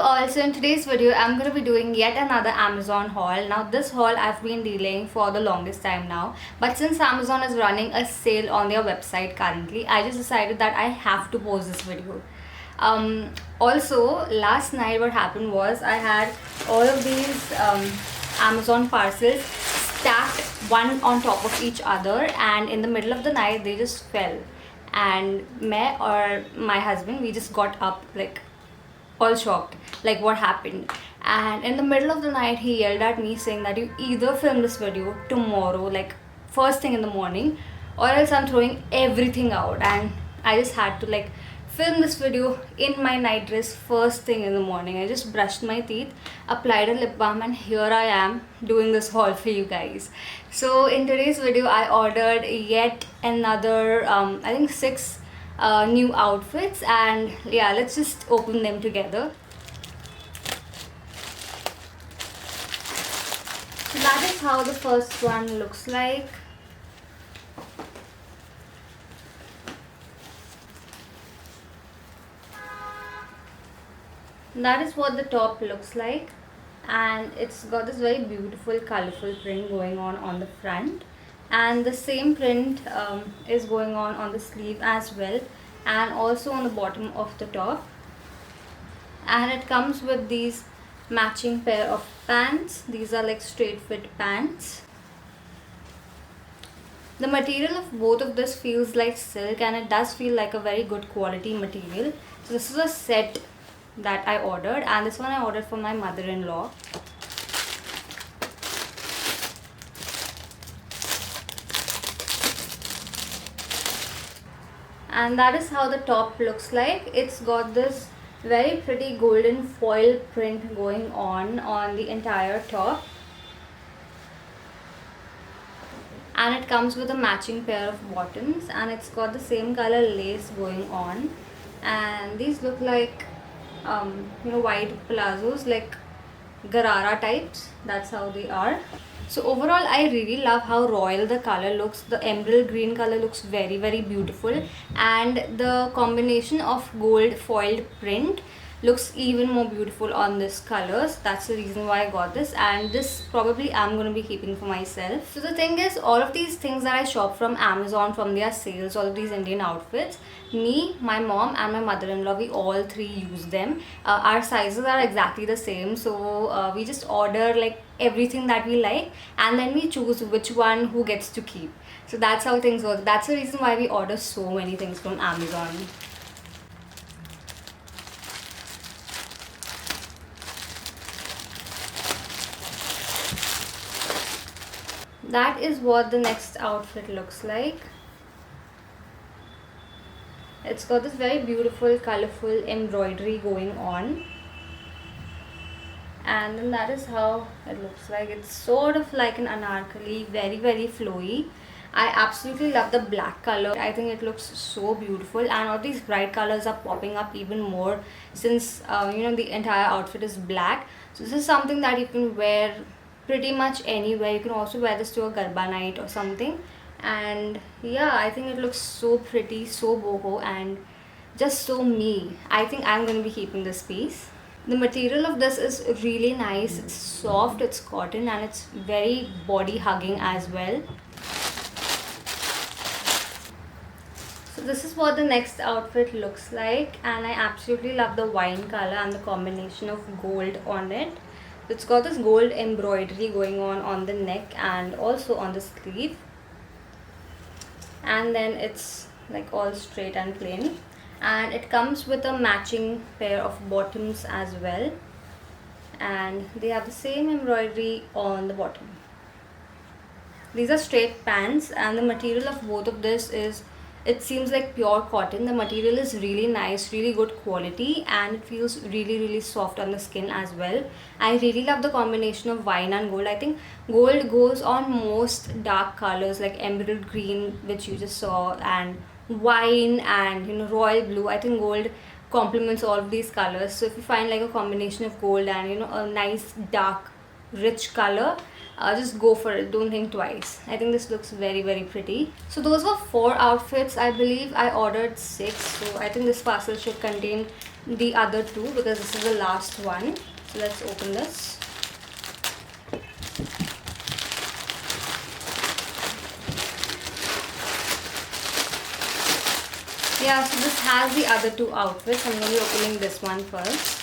all, so in today's video I'm going to be doing yet another Amazon haul. Now this haul I've been delaying for the longest time now, but since Amazon is running a sale on their website currently, I just decided that I have to post this video. Also, last night what happened was I had all of these Amazon parcels stacked one on top of each other, and in the middle of the night they just fell, and me or my husband, we just got up like all shocked, like what happened. And in the middle of the night he yelled at me saying that you either film this video tomorrow, like first thing in the morning, or else I'm throwing everything out. And I just had to like film this video in my night dress first thing in the morning. I just brushed my teeth, applied a lip balm, and here I am doing this haul for you guys. So in today's video I ordered yet another I think 6 new outfits, and yeah, let's just open them together. So that is how the first one looks like. That is what the top looks like, and it's got this very beautiful colorful print going on the front, and the same print is going on the sleeve as well, and also on the bottom of the top. And it comes with these matching pair of pants. These are like straight fit pants. The material of both of this feels like silk, and it does feel like a very good quality material. So this is a set that I ordered, and this one I ordered for my mother-in-law. And that is how the top looks like. It's got this very pretty golden foil print going on the entire top, and it comes with a matching pair of bottoms, and it's got the same color lace going on, and these look like wide palazzos, like Garara types. That's how they are. So overall I really love how royal the color looks. The emerald green color looks very very beautiful, and the combination of gold foiled print looks even more beautiful on this colors. That's the reason why I got this, and this probably I'm going to be keeping for myself. So the thing is, all of these things that I shop from Amazon, from their sales, all of these Indian outfits, me, my mom and my mother-in-law, we all three use them. Our sizes are exactly the same, so we just order like everything that we like, and then we choose which one who gets to keep. So that's how things work. That's the reason why we order so many things from Amazon. That is what the next outfit looks like. It's got this very beautiful colorful embroidery going on, and then that is how it looks like. It's sort of like an anarkali, very very flowy. I absolutely love the black color. I think it looks so beautiful, and all these bright colors are popping up even more since the entire outfit is black. So this is something that you can wear pretty much anywhere. You can also wear this to a garba night or something, and yeah, I think it looks so pretty, so boho, and just so me. I think I'm going to be keeping this piece. The material of this is really nice. It's soft, it's cotton, and it's very body hugging as well. So this is what the next outfit looks like, and I absolutely love the wine color and the combination of gold on it. It's got this gold embroidery going on the neck and also on the sleeve, and then it's like all straight and plain, and it comes with a matching pair of bottoms as well, and they have the same embroidery on the bottom. These are straight pants, and the material of both of this is, it seems like pure cotton. The material is really nice, really good quality, and it feels really really soft on the skin as well. I really love the combination of wine and gold. I think gold goes on most dark colors like emerald green, which you just saw, and wine, and royal blue. I think gold complements all of these colors. So if you find like a combination of gold and a nice dark rich color, just go for it, don't think twice. I think this looks very very pretty. So those were 4 outfits. I believe I ordered 6, so I think this parcel should contain the other two because this is the last one. So let's open this. Yeah, so this has the other two outfits. I'm going to be opening this one first.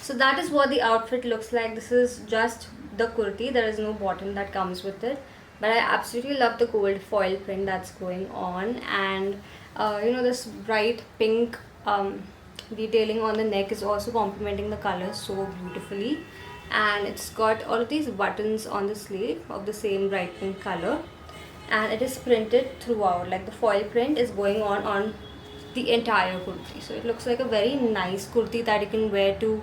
So that is what the outfit looks like. This is just the kurti. There is no bottom that comes with it. But I absolutely love the gold foil print that's going on. And this bright pink detailing on the neck is also complementing the color so beautifully. And it's got all of these buttons on the sleeve of the same bright pink color. And it is printed throughout, like the foil print is going on the entire kurti. So it looks like a very nice kurti that you can wear to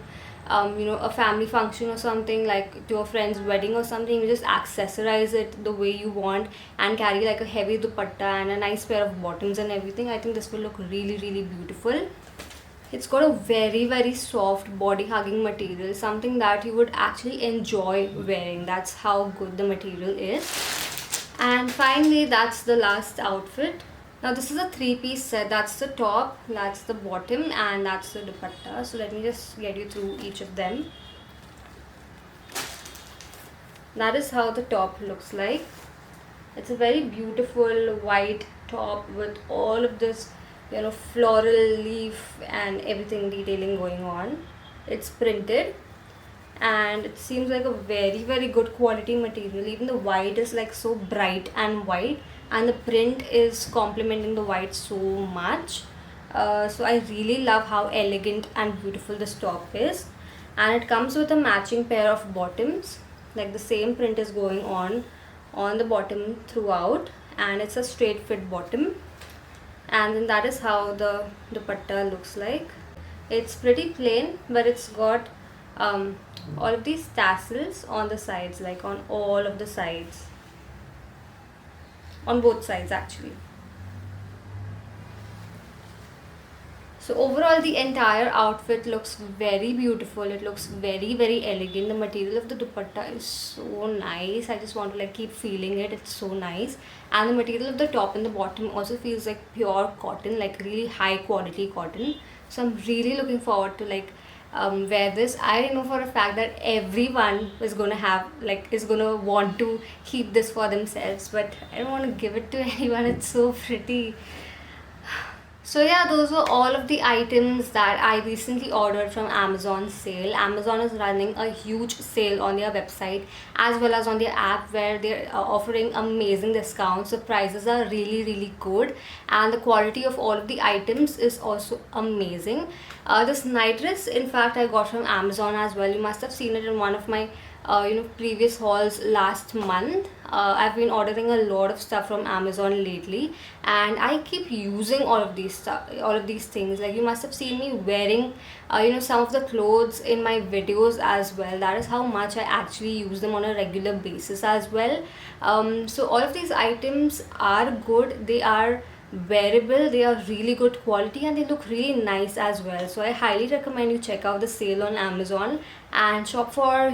a family function or something, like to a friend's wedding or something. You just accessorize it the way you want and carry like a heavy dupatta and a nice pair of bottoms and everything. I think this will look really, really beautiful. It's got a very, very soft body hugging material, something that you would actually enjoy wearing. That's how good the material is. And finally, that's the last outfit. Now this is a three-piece set. That's the top, that's the bottom, and that's the dupatta. So let me just get you through each of them. That is how the top looks like. It's a very beautiful white top with all of this floral leaf and everything detailing going on. It's printed and it seems like a very, very good quality material. Even the white is like so bright and white, and the print is complementing the white so much. So I really love how elegant and beautiful this top is. And it comes with a matching pair of bottoms, like the same print is going on the bottom throughout, and it's a straight fit bottom. And then that is how the dupatta looks like. It's pretty plain, but it's got all of these tassels on the sides, like on all of the sides, on both sides actually. So overall the entire outfit looks very beautiful. It looks very, very elegant. The material of the dupatta is so nice. I just want to like keep feeling it. It's so nice. And the material of the top and the bottom also feels like pure cotton, like really high quality cotton. So I'm really looking forward to like wear this. I know for a fact that everyone is gonna want to keep this for themselves, but I don't want to give it to anyone. It's so pretty. So yeah, those were all of the items that I recently ordered from Amazon sale. Amazon is running a huge sale on their website as well as on their app, where they're offering amazing discounts. The prices are really, really good, and the quality of all of the items is also amazing. This night dress, in fact, I got from Amazon as well. You must have seen it in one of my previous hauls last month. I've been ordering a lot of stuff from Amazon lately, and I keep using all of these things. Like you must have seen me wearing some of the clothes in my videos as well. That is how much I actually use them on a regular basis as well. So all of these items are good. They are wearable, they are really good quality, and they look really nice as well. So I highly recommend you check out the sale on Amazon and shop for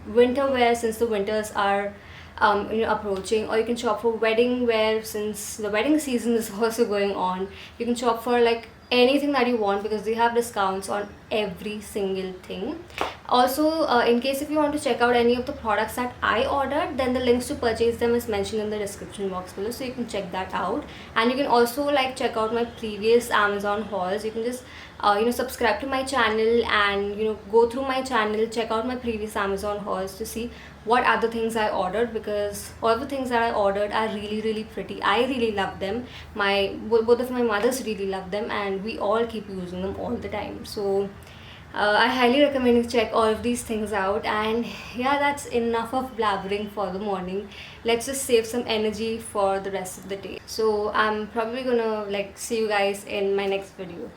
winter wear, since the winters are approaching, or you can shop for wedding wear since the wedding season is also going on. You can shop for like anything that you want because they have discounts on every single thing. Also, in case if you want to check out any of the products that I ordered, then the links to purchase them is mentioned in the description box below, so you can check that out. And you can also like check out my previous Amazon hauls. You can just subscribe to my channel and go through my channel, check out my previous Amazon hauls to see what other things I ordered, because all the things that I ordered are really, really pretty. I really love them. Both of my mothers really love them, and we all keep using them all the time. So I highly recommend you check all of these things out. And yeah, that's enough of blabbering for the morning. Let's just save some energy for the rest of the day. So I'm probably gonna like see you guys in my next video.